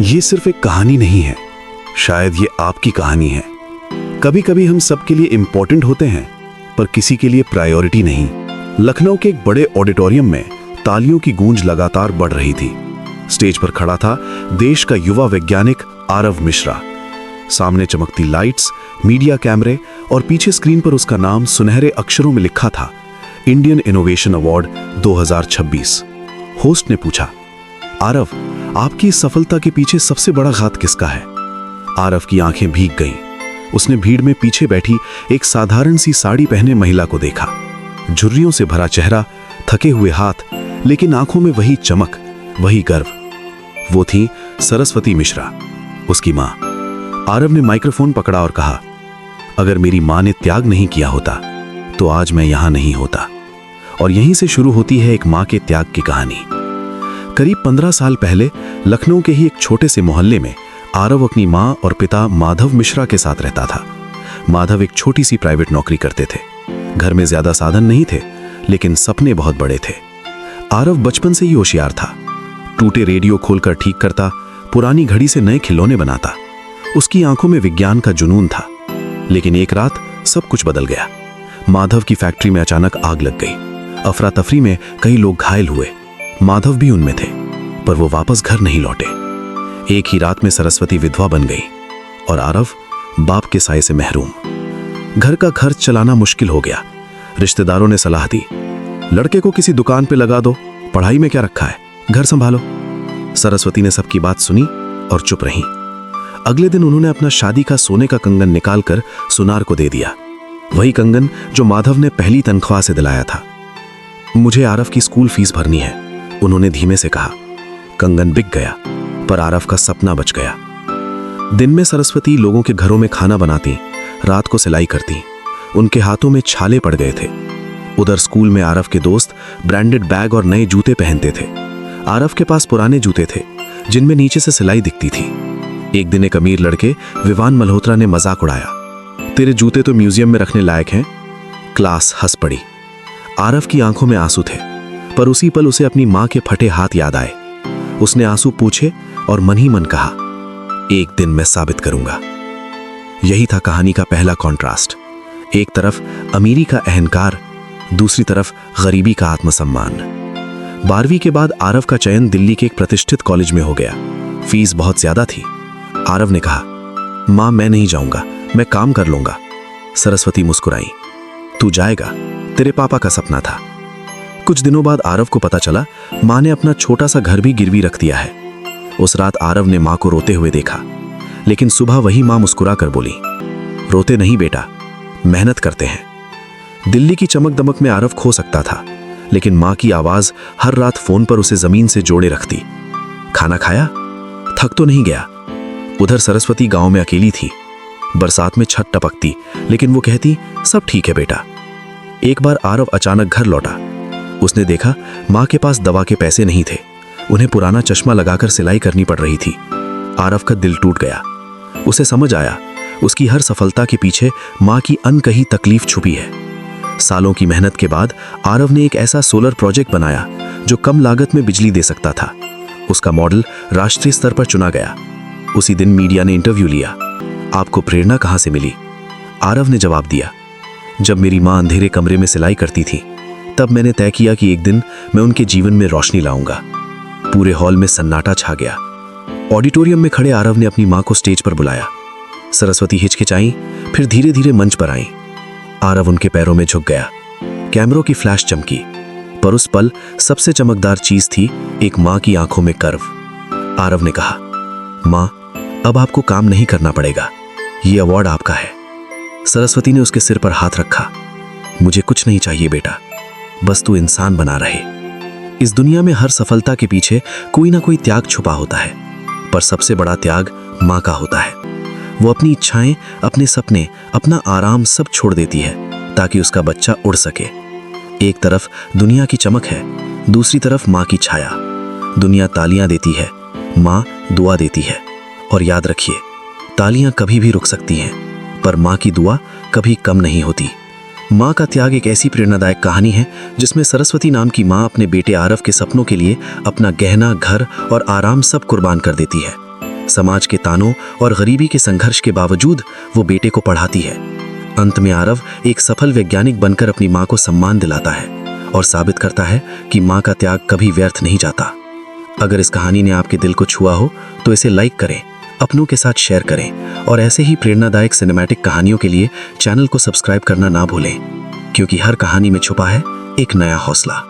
ये सिर्फ एक कहानी नहीं है, शायद ये आपकी कहानी है। कभी कभी हम सबके लिए इंपॉर्टेंट होते हैं, पर किसी के लिए प्रायोरिटी नहीं। लखनऊ के एक बड़े ऑडिटोरियम में तालियों की गूंज लगातार बढ़ रही थी। स्टेज पर खड़ा था देश का युवा वैज्ञानिक आरव मिश्रा। सामने चमकती लाइट्स, मीडिया कैमरे और पीछे स्क्रीन पर उसका नाम सुनहरे अक्षरों में लिखा था, इंडियन इनोवेशन अवार्ड 2026। होस्ट ने पूछा, आरव, आपकी इस सफलता के पीछे सबसे बड़ा हाथ किसका है? आरव की आंखें भीग गईं। उसने भीड़ में पीछे बैठी एक साधारण सी साड़ी पहने महिला को देखा। झुर्रियों से भरा चेहरा, थके हुए हाथ, लेकिन आंखों में वही चमक, वही गर्व। वो थी सरस्वती मिश्रा, उसकी मां। आरव ने माइक्रोफोन पकड़ा और कहा, अगर मेरी मां ने त्याग नहीं किया होता तो आज मैं यहां नहीं होता। और यहीं से शुरू होती है एक मां के त्याग की कहानी। करीब 15 साल पहले लखनऊ के ही एक छोटे से मोहल्ले में आरव अपनी मां और पिता माधव मिश्रा के साथ रहता था। माधव एक छोटी सी प्राइवेट नौकरी करते थे। घर में ज्यादा साधन नहीं थे, लेकिन सपने बहुत बड़े थे। आरव बचपन से ही होशियार था। टूटे रेडियो खोलकर ठीक करता, पुरानी घड़ी से नए खिलौने बनाता। उसकी आंखों में विज्ञान का जुनून था। लेकिन एक रात सब कुछ बदल गया। माधव की फैक्ट्री में अचानक आग लग गई। अफरा तफरी में कई लोग घायल हुए। माधव भी उनमें थे, पर वो वापस घर नहीं लौटे। एक ही रात में सरस्वती विधवा बन गई और आरव बाप के साये से महरूम। घर का खर्च चलाना मुश्किल हो गया। रिश्तेदारों ने सलाह दी, लड़के को किसी दुकान पे लगा दो, पढ़ाई में क्या रखा है, घर संभालो। सरस्वती ने सबकी बात सुनी और चुप रही। अगले दिन उन्होंने अपना शादी का सोने का कंगन निकालकर सुनार को दे दिया, वही कंगन जो माधव ने पहली तनख्वाह से दिलाया था। मुझे आरव की स्कूल फीस भरनी है, उन्होंने धीमे से कहा। कंगन बिक गया, पर आरव का सपना बच गया। दिन में सरस्वती लोगों के घरों में खाना बनाती, रात को सिलाई करती। उनके हाथों में छाले पड़ गए थे। उधर स्कूल में आरव के दोस्त ब्रांडेड बैग और नए जूते पहनते थे। आरव के पास पुराने जूते थे, जिनमें नीचे से सिलाई दिखती थी। एक दिन एक अमीर लड़के विवान मल्होत्रा ने मजाक उड़ाया, तेरे जूते तो म्यूजियम में रखने लायक हैं। क्लास हंस पड़ी। आरव की आंखों में आंसू थे, पर उसी पल उसे अपनी मां के फटे हाथ याद आए। उसने आंसू पूछे और मन ही मन कहा, एक दिन मैं साबित करूंगा। यही था कहानी का पहला कॉन्ट्रास्ट। एक तरफ अमीरी का अहंकार, दूसरी तरफ गरीबी का आत्मसम्मान। 12वीं के बाद आरव का चयन दिल्ली के एक प्रतिष्ठित कॉलेज में हो गया। फीस बहुत ज्यादा थी। आरव ने कहा, मां मैं नहीं जाऊंगा, मैं काम कर लूंगा। सरस्वती मुस्कुराई, तू जाएगा, तेरे पापा का सपना था। कुछ दिनों बाद आरव को पता चला मां ने अपना छोटा सा घर भी गिरवी रख दिया है। उस रात आरव ने मां को रोते हुए देखा, लेकिन सुबह वही मां मुस्कुरा कर बोली, रोते नहीं बेटा, मेहनत करते हैं। दिल्ली की चमक दमक में आरव खो सकता था, लेकिन मां की आवाज हर रात फोन पर उसे जमीन से जोड़े रखती। खाना खाया? थक तो नहीं गया? उधर सरस्वती गांव में अकेली थी। बरसात में छत टपकती, लेकिन वो कहती, सब ठीक है बेटा। एक बार आरव अचानक घर लौटा। उसने देखा मां के पास दवा के पैसे नहीं थे। उन्हें पुराना चश्मा लगाकर सिलाई करनी पड़ रही थी। आरव का दिल टूट गया। उसे समझ आया, उसकी हर सफलता के पीछे मां की अनकही तकलीफ छुपी है। सालों की मेहनत के बाद आरव ने एक ऐसा सोलर प्रोजेक्ट बनाया जो कम लागत में बिजली दे सकता था। उसका मॉडल राष्ट्रीय स्तर पर चुना गया। उसी दिन मीडिया ने इंटरव्यू लिया। आपको प्रेरणा कहां से मिली? आरव ने जवाब दिया, जब मेरी मां अंधेरे कमरे में सिलाई करती थी, तब मैंने तय किया कि एक दिन मैं उनके जीवन में रोशनी लाऊंगा। पूरे हॉल में सन्नाटा छा गया। ऑडिटोरियम में खड़े आरव ने अपनी मां को स्टेज पर बुलाया। सरस्वती हिचकिचाई, फिर धीरे धीरे मंच पर आई। आरव उनके पैरों में झुक गया। कैमरों की फ्लैश चमकी, पर उस पल सबसे चमकदार चीज थी एक मां की आंखों में कर्व। आरव ने कहा, मां, अब आपको काम नहीं करना पड़ेगा, ये अवार्ड आपका है। सरस्वती ने उसके सिर पर हाथ रखा। मुझे कुछ नहीं चाहिए बेटा, बस तू इंसान बना रहे। इस दुनिया में हर सफलता के पीछे कोई ना कोई त्याग छुपा होता है, पर सबसे बड़ा त्याग मां का होता है। वो अपनी इच्छाएं, अपने सपने, अपना आराम सब छोड़ देती है ताकि उसका बच्चा उड़ सके। एक तरफ दुनिया की चमक है, दूसरी तरफ मां की छाया। दुनिया तालियां देती है, मां दुआ देती है। और याद रखिए, तालियां कभी भी रुक सकती हैं, पर मां की दुआ कभी कम नहीं होती। मां का त्याग एक ऐसी प्रेरणादायक कहानी है जिसमें सरस्वती नाम की मां अपने बेटे आरव के सपनों के लिए अपना गहना, घर और आराम सब कुर्बान कर देती है। समाज के तानों और गरीबी के संघर्ष के बावजूद वो बेटे को पढ़ाती है। अंत में आरव एक सफल वैज्ञानिक बनकर अपनी मां को सम्मान दिलाता है और साबित करता है कि मां का त्याग कभी व्यर्थ नहीं जाता। अगर इस कहानी ने आपके दिल को छुआ हो तो इसे लाइक करें, अपनों के साथ शेयर करें और ऐसे ही प्रेरणादायक सिनेमैटिक कहानियों के लिए चैनल को सब्सक्राइब करना ना भूलें, क्योंकि हर कहानी में छुपा है एक नया हौसला।